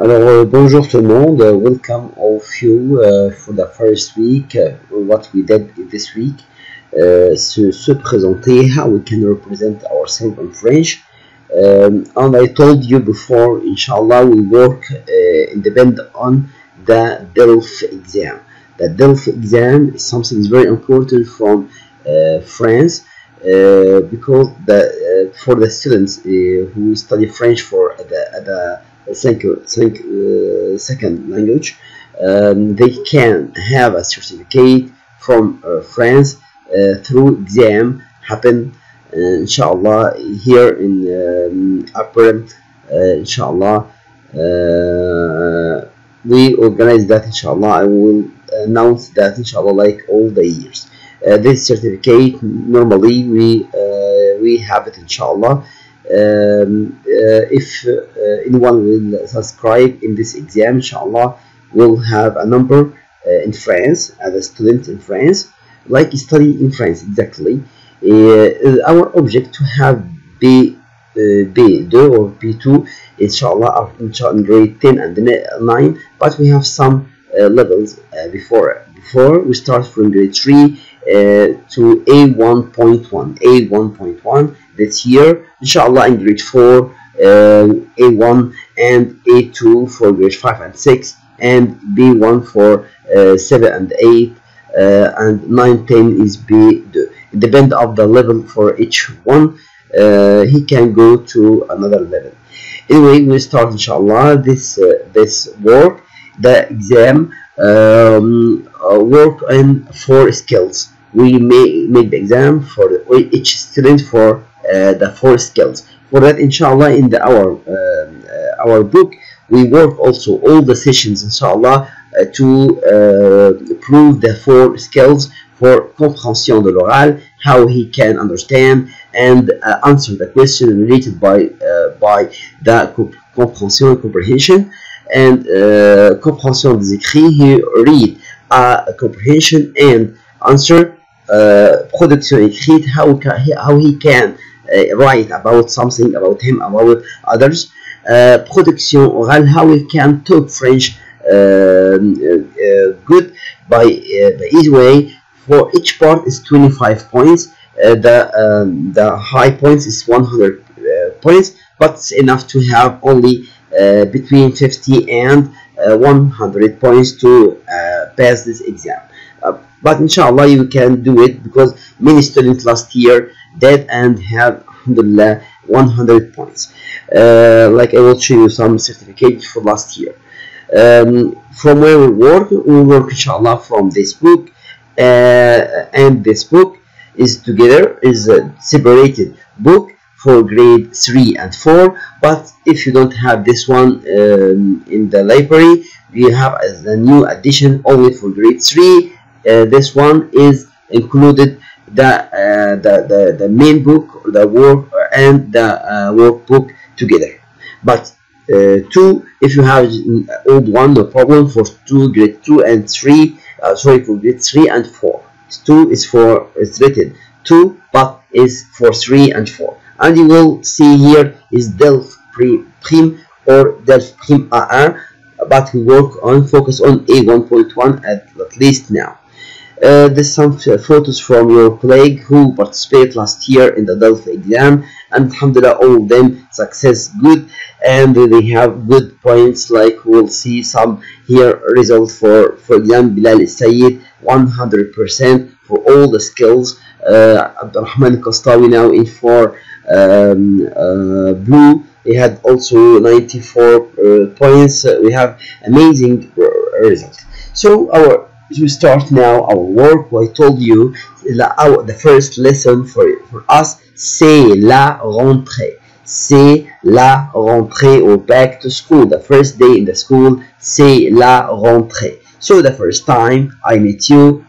Alors, bonjour tout le monde, welcome all of you for the first week, what we did this week, se présenter, how we can represent ourselves in French. And I told you before, inshallah, we work depend on the DELF exam. The DELF exam is something very important from France because for the students who study French for the second language, they can have a certificate from France through exam happen inshallah here in April. Inshallah we organize that. Inshallah I will announce that inshallah like all the years. This certificate normally we have it inshallah. If anyone will subscribe in this exam, inshallah, will have a number in France as a student in France, like study in France exactly. Our object to have B2 or B2, inshallah, in grade 10 and 9, but we have some levels before we start from grade 3 to A1.1 this year, inshallah, in grade 4 A1 and A2 for grade 5 and 6, and B1 for 7 and 8, and 9, 10 is B2. It depends on the level for each one. He can go to another level. Anyway, we start inshallah this work. The exam work on 4 skills. We may make the exam for each student for the 4 skills. For that, inshallah, in our book, we work also all the sessions, inshallah, to prove the 4 skills for compréhension de l'oral, how he can understand and answer the question related by the compréhension and comprehension. And compréhension des écrits, he read a comprehension and answer. Production écrite, how he can write about something, about him, about others. Production orale, how he can talk French good by easy way. For each part is 25 points. The high points is 100 points, but it's enough to have only between 50 and 100 points to pass this exam. But inshallah you can do it because many students last year did and have alhamdulillah 100 points. Like I will show you some certificates for last year. From where we work inshallah from this book, and this book is together, is a separated book for grade 3 and 4. But if you don't have this one in the library, we have as a new addition only for grade 3. This one is included the main book, the work and the workbook together. But 2, if you have old one, no problem. For grade 2 and 3, for grade 3 and 4. 2 is for, it's written 2, but is for 3 and 4. And you will see here is DELF Prime or DELF Prime A1, but we work on focus on A1.1 at least now. There's some photos from your colleague who participated last year in the DELF exam, and alhamdulillah all of them success good, and they have good points. Like we'll see some here results for example Bilal Sayyid 100% for all the skills. Abdurrahman Kostawi now in for blue, he had also 94 points. We have amazing results. So we start now our work. I told you the first lesson for us, c'est la rentrée. C'est la rentrée or back to school. The first day in the school, c'est la rentrée. So the first time I meet you,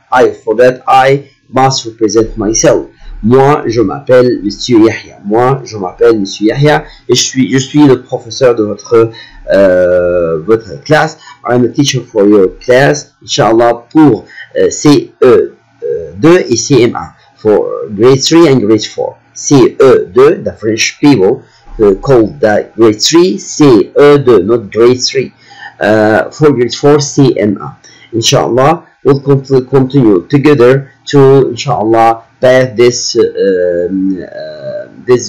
for that I must represent myself. Moi, je m'appelle Monsieur Yahya. Moi, je m'appelle Monsieur Yahya et je suis le professeur de votre classe. I'm a teacher for your class, inshallah, pour CE2 et CM1, for grade 3 and grade 4. CE2, the French people called that grade 3, CE2, not grade 3. for grade 4 CNA. Inshallah, we'll continue together to, inshallah, pass this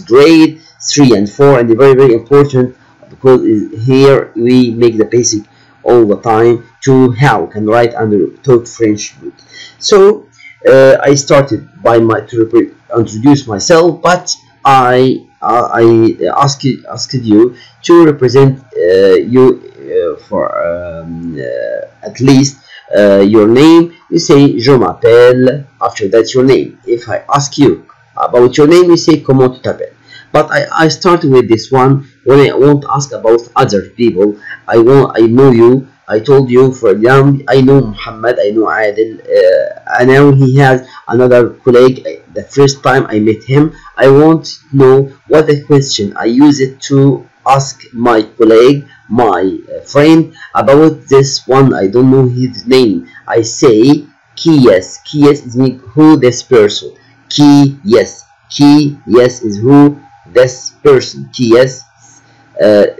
grade 3 and 4, and very, very important, because here we make the basic all the time to how we can write and talk French good. So I started by to introduce myself, but I asked you to represent you for at least your name. You say je m'appelle, after that your name. If I ask you about your name, you say comment tu t'appelles. But I started with this one. When I want to ask about other people, I know you. I told you, for example, I know Muhammad, I know Adil, and now he has another colleague. The first time I met him, I want to know what the question. I use it to ask my colleague, my friend, about this one. I don't know his name. I say, qui est? Qui est is mean who this person. Qui est? Qui est is who this person. Qui est?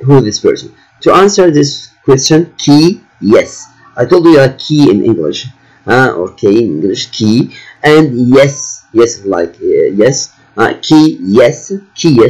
Who this person. To answer this question, qui, yes. I told you a key in English, or K in English, key, and yes, yes, like yes. Qui, yes,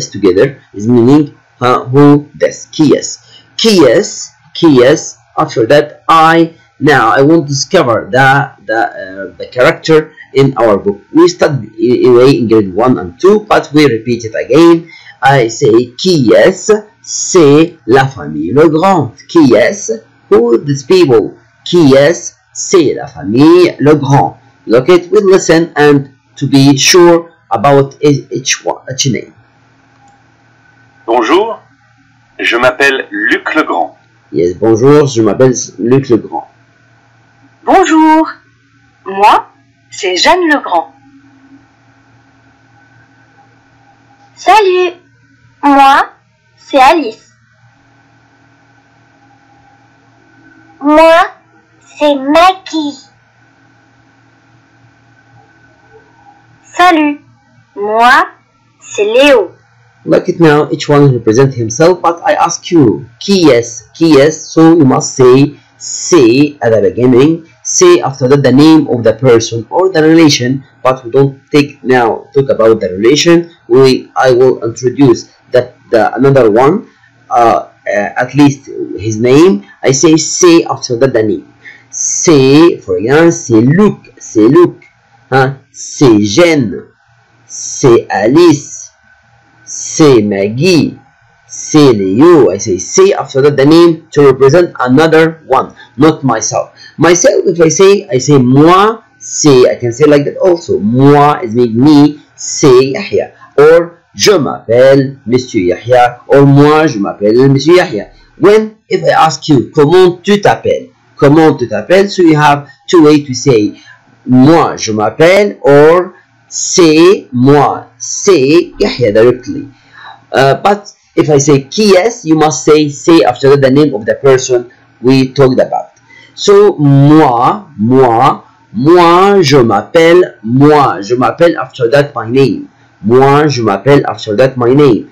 together is meaning who this. Qui est? Qui est? Qui est? After that, I want to discover the character in our book. We studied away in grade 1 and 2, but we repeat it again. I say qui est? C'est la famille Legrand. Qui est? Who these people? Qui est? C'est la famille Legrand. Look it, we listen and to be sure about each name. Bonjour, je m'appelle Luc Legrand. Yes, bonjour, je m'appelle Luc Legrand. Bonjour, moi, c'est Jeanne Legrand. Salut, moi, c'est Alice. Moi, c'est Maggie. Salut, moi, c'est Léo. Look it now, each one represents himself, but I ask you, qui est? Qui est? So you must say at the beginning, say after that the name of the person or the relation, but we don't talk about the relation. I will introduce another one, at least his name. I say after that the name. Say, for example, c'est Luc, c'est Jeanne, c'est Alice, c'est Maggie, c'est Leo. I say after that the name to represent another one, not myself. Myself, if I say moi, c'est, I can say like that also. Moi is me, c'est Yahya, or je m'appelle Monsieur Yahya, or moi je m'appelle Monsieur Yahya. If I ask you comment tu t'appelles, so you have two ways to say moi je m'appelle, or c'est moi, c'est Yahya directly. But if I say qui est, you must say after that the name of the person we talked about. So moi je m'appelle after that my name. Moi je m'appelle after that my name.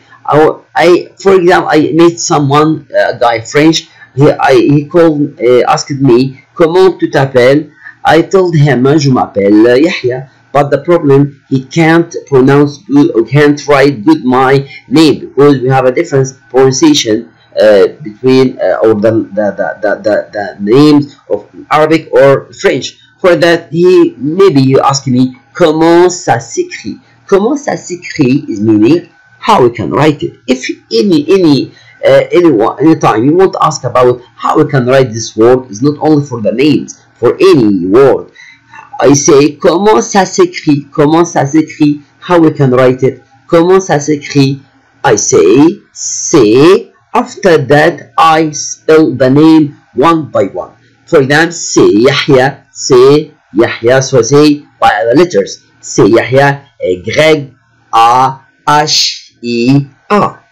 For example, I met someone, a guy French. He called, asked me comment tu t'appelles. I told him je m'appelle Yahya. But the problem, he can't pronounce good or can't write good my name, because we have a different pronunciation between or the names of Arabic or French. For that, maybe you ask me comment ça s'écrit. Comment ça s'écrit is meaning how we can write it. If anytime you want to ask about how we can write this word, is not only for the names, for any word. I say comment ça s'écrit, how we can write it, comment ça s'écrit. I say, after that I spell the name one by one. For example, say Yahya, so say by the letters. Say Yahya, Y-A-H-I-A.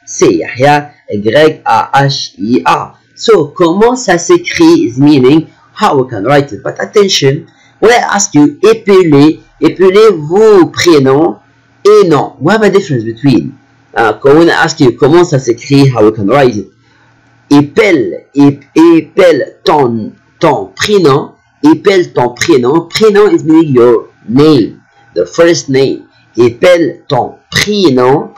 Say Yahya, Y-A-H-I-A. So comment ça s'écrit is meaning how we can write it. But attention, when I ask you épelez vos prénoms et nom. We have a difference between when I ask you comment ça s'écrit, how we can write it. Épelle ton prénom. Épelle ton prénom. Prénom is meaning your name, the first name. Épelle ton prénom.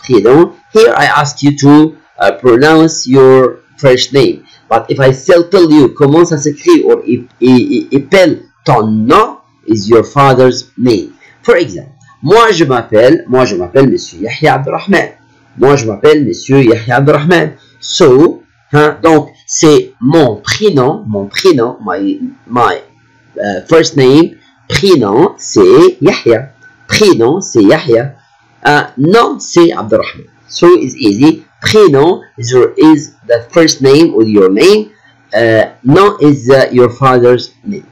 Here I ask you to pronounce your first name. But if I still tell you comment ça s'écrit or épelle ton nom is your father's name. For example, moi je m'appelle Monsieur Yahya Abdurrahman. Moi je m'appelle Monsieur Yahya Abdurrahman. So, donc c'est mon prénom, my first name. Prénom c'est Yahya. Prénom c'est Yahya. Nom c'est Abdurrahman. So it's easy. Prénom is the first name with your name. Nom is your father's name.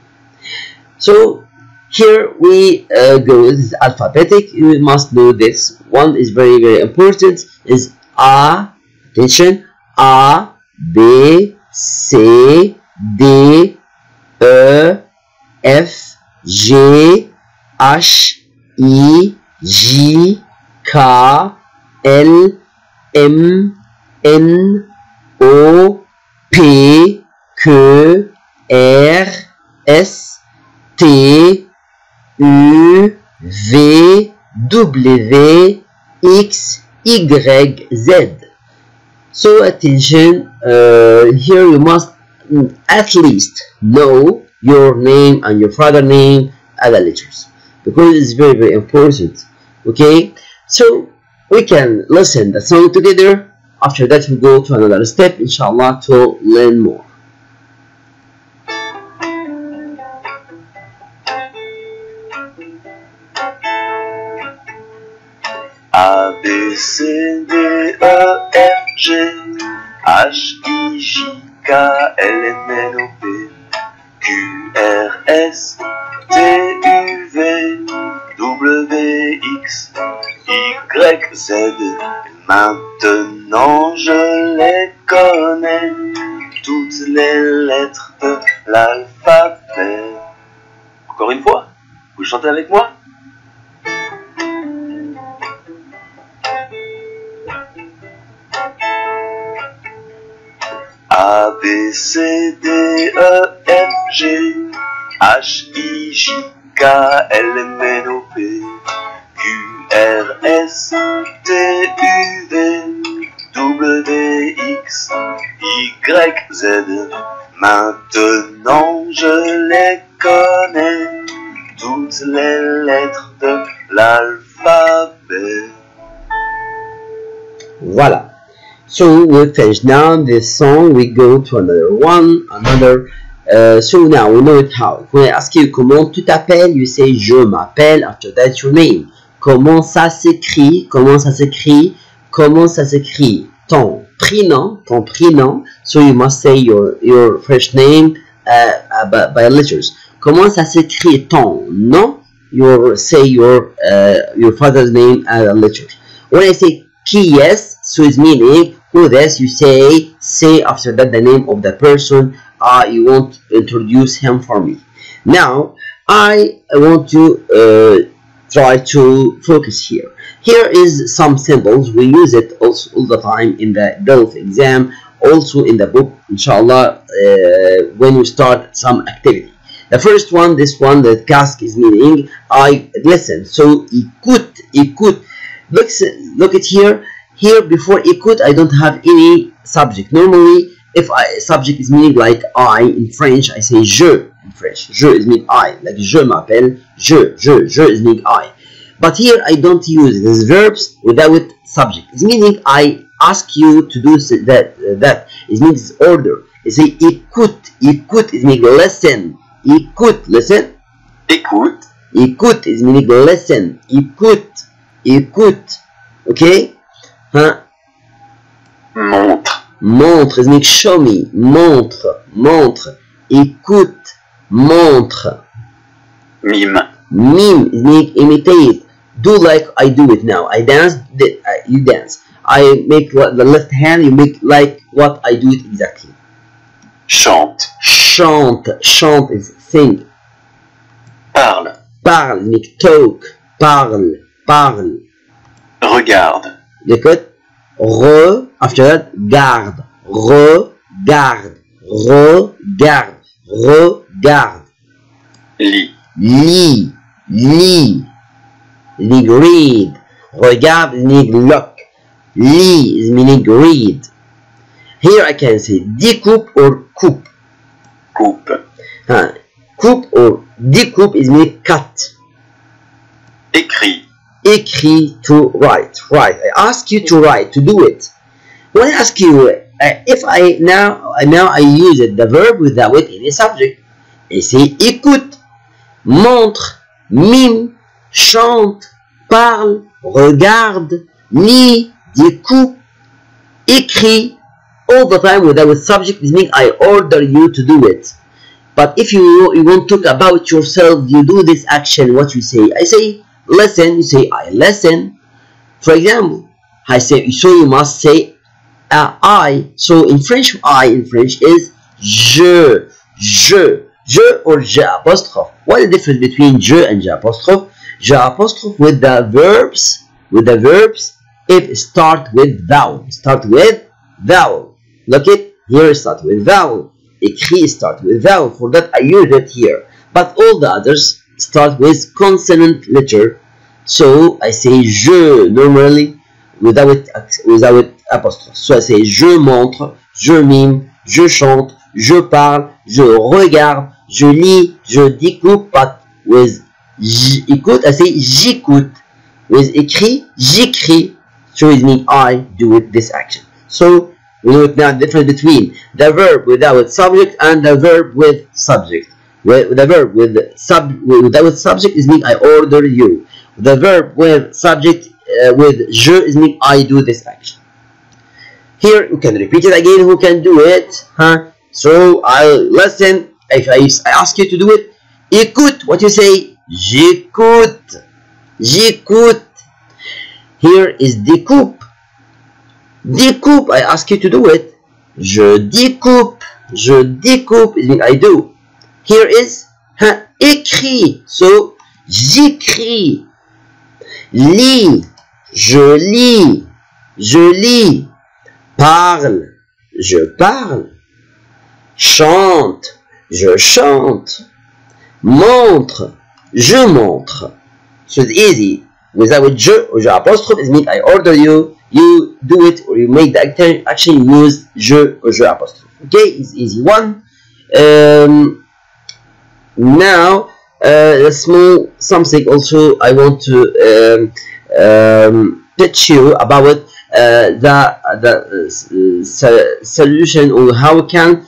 So here we go. This is alphabetic. You must know this. One is very, very important. Is A. Attention. A, B, C, D, E, F, G, H, I, J, K, L, M, N, O, P, Q, R, S, T, U, V, W, X, Y, Z. So attention, here you must at least know your name and your father's name and the letters, because it's very, very important. Okay, so we can listen the song together. After that we go to another step, inshallah, to learn more. A, B, C, D, E, F, G, H, I, J, K, L, M, N, O, P, Q, R, S, T, U, V, W, X, Y, Z. Maintenant je les connais, toutes les lettres de l'alphabet. Encore une fois, vous chantez avec moi? A, B, C, D, E, F, G, H, I, J, K, L, M, N, O, P, Q, R, S, T, U, V, W, X, Y, Z. Maintenant je les connais, toutes les lettres de l'alphabet. Voilà. So we finish now this song. We go to another one, so now we know it how. When I ask you comment tu t'appelles, you say je m'appelle. After that your name. Comment ça s'écrit? Ton prénom. So you must say your first name by letters. Comment ça s'écrit ton nom? You say your father's name and letters. When I say qui est, so it's meaning who this, you say after that the name of the person you want to introduce him for me. Now I want to try to focus here. Here is some symbols. We use it also all the time in the DELF exam, also in the book, inshallah, when you start some activity. The first one, this one, the casque is meaning I listen. So écoute. Look at here. Here before écoute, I don't have any subject. Normally, if subject is meaning like I in French, I say je in French. Je is meaning I, like je m'appelle. Je is meaning I. But here I don't use these verbs without subject. It's meaning I ask you to do that. It means order. I say écoute is meaning listen. Écoute, listen. Écoute is meaning listen. Écoute. Okay? Montre is meaning show me. Montre. Écoute. Montre. Mime is meaning imitate. Do like I do it now. I dance, you dance. I make the left hand, you make like what I do it exactly. Chante is sing. Parle is meaning talk. Parle. Regarde Écoute. After that, garde. Regarde. Regarde. Regarde. lit, Lis. Lis. Meaning read. Regarde is meaning look. Lis is meaning read. Here I can say découpe or coupe. coupe, Coupe or découpe is meaning cut. écrit, Écrit, to write. Write. I ask you to write, to do it. When I ask you, if I use it, the verb without any subject, I say écoute, montre, mime, chante, parle, regarde, lit, découpe, écrit, all the time without subject is meaning I order you to do it. But if you want to talk about yourself, you do this action, what you say. I say listen, you say I listen. For example, I say, so you must say I. So in French, I in French is je or je apostrophe. What is the difference between je and je apostrophe? Je apostrophe with the verbs, if start with vowel. Look it, here start with vowel. Écrit start with vowel. For that I use it here. But all the others start with consonant letter. So I say je normally without apostrophe. So I say je montre, je mime, je chante, je parle, je regarde, je lis, je découpe. But with écoute, I say j'écoute. With écrit, j'écris. So it means I do it, this action. So we know now the difference between the verb without subject and the verb with subject. The verb without subject is mean I order you. The verb with subject with je is mean I do this action. Here you can repeat it again. Who can do it? So I'll listen. If I ask you to do it, écoute. What you say? J'écoute. J'écoute. Here is découpe. Découpe, I ask you to do it. Je découpe. Je découpe is mean I do. Here is écrit. So j'écris. Lis. Je lis. Je lis. Parle. Je parle. Chante. Je chante. Montre. Je montre. So it's easy. Without je or je apostrophe, it means I order you, you do it, or you make the action, you use je or je apostrophe. Okay, it's easy one. Now, a small something also I want to teach you about the solution, or how we can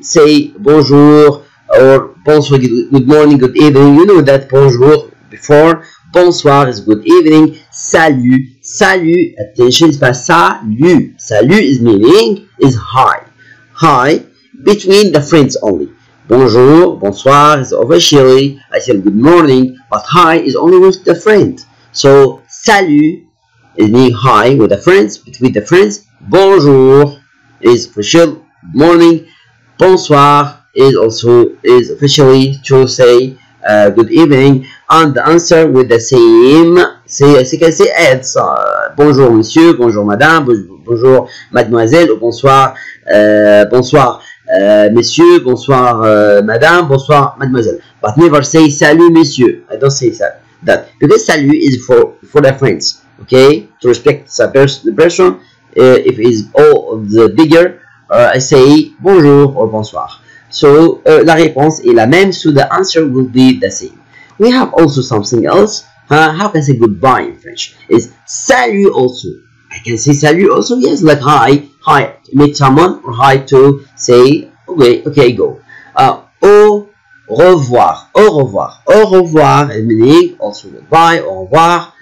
say bonjour or bonsoir, good morning, good evening. You know that bonjour before. Bonsoir is good evening. Salut. Salut. Attention, it's pas salut. Salut is meaning is hi. Hi between the friends only. Bonjour, bonsoir is officially. I said good morning, but hi is only with the friend. So salut is meaning hi with the friends, between the friends. Bonjour is official good morning. Bonsoir is also officially to say good evening, and the answer with the same, c'est can say ads. Bonjour monsieur, bonjour madame, bonjour mademoiselle, bonsoir, bonsoir messieurs, bonsoir madame, bonsoir mademoiselle. But never say salut monsieur. I don't say that because salut is for the friends. Okay, to respect the person. If it is all the bigger, I say bonjour or bonsoir. So la réponse est la même, so the answer will be the same. We have also something else. How can I say goodbye in French? Is salut also. I can say salut also, yes, like hi, hi to meet someone, or hi to say okay, go. Au revoir, au revoir, au revoir, meaning also goodbye, au revoir.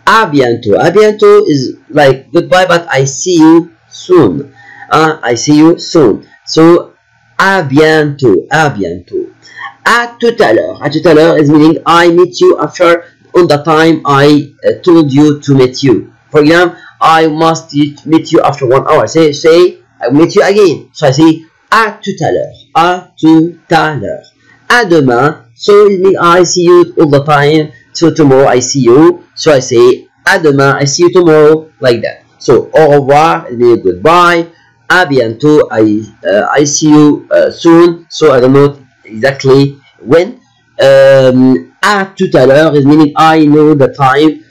À bientôt is like goodbye, but I see you soon. I see you soon. So à bientôt. À tout à l'heure is meaning I meet you after on the time I told you to meet you. For example, I must meet you after 1 hour. Say I meet you again. So I say à tout à l'heure. À demain. So it means I see you all the time. So tomorrow I see you. So I say à demain, I see you tomorrow, like that. So au revoir is meaning goodbye. À bientôt. I see you soon. So I don't know exactly when. À tout à l'heure is meaning I know the time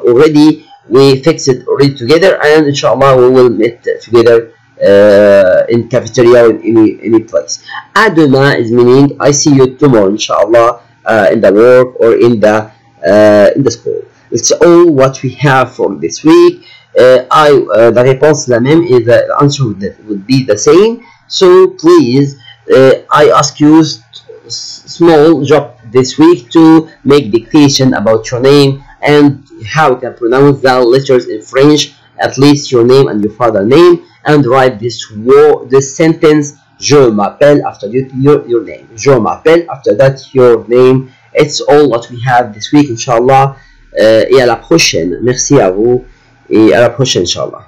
already. We fix it already together, and inshallah we will meet together in cafeteria or in any place. À demain is meaning I see you tomorrow, inshallah, in the work or in the school. It's all what we have for this week. La réponse la même et the answer would be the same. So please, I ask you small job this week to make dictation about your name and how you can pronounce the letters in French, at least your name and your father's name, and write this sentence. Je m'appelle after your name. Je m'appelle after that your name. It's all what we have this week, inshallah. Et à la prochaine. Merci à vous et à la prochaine, inshallah.